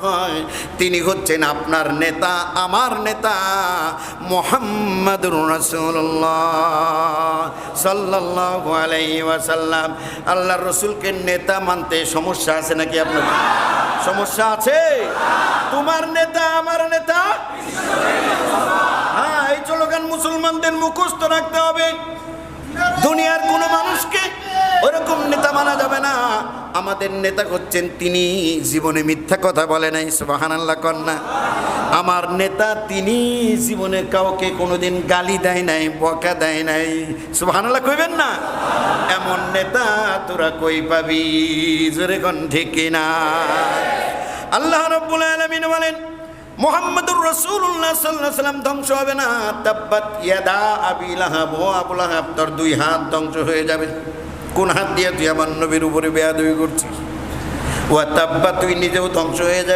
হয় তিনি হচ্ছেন আপনার নেতা, আমার নেতা মুহাম্মাদুর রাসূলুল্লাহ সাল্লাল্লাহু আলাইহি ওয়াসাল্লাম। আল্লাহর রাসূলকে নেতা মানতে সমস্যা আছে নাকি? আপনার সমস্যা আছে? তোমার নেতা আমার নেতা, হ্যাঁ, এই স্লোগান মুসলমানদের মুখস্থ রাখতে হবে। দুনিয়ার কোনো মানুষকে ওরকম নেতা মানা যাবে না। আমাদের নেতা হচ্ছেন তিনি জীবনে মিথ্যা কথা বলে নাই, সুবহানাল্লাহ কন্যা। আমার নেতা তিনি জীবনে কাউকে কোনোদিন গালি দেয় নাই, বকা দেয় নাই, সুবহানাল্লাহ কইবেন না? এমন নেতা তোরা কই পাবি? জোরে কোন ঠিক কিনা? আল্লাহ রাব্বুল আলামিন বলেন মুহাম্মাদুর রাসূলুল্লাহ সাল্লাল্লাহু আলাইহি ওয়াসাল্লাম ধ্বংস হবে না। তাব্বাত ইয়াদা আবি লাহাব, ও আবু লাহাব তোর দুই হাত ধ্বংস হয়ে যাবে। কোন হাত দিয়ে তুই আমার নবীর উপরে বেয়াদবি করছিস? ওয়া তাব্বা, তুই নিজেও ধ্বংস হয়ে যাবি।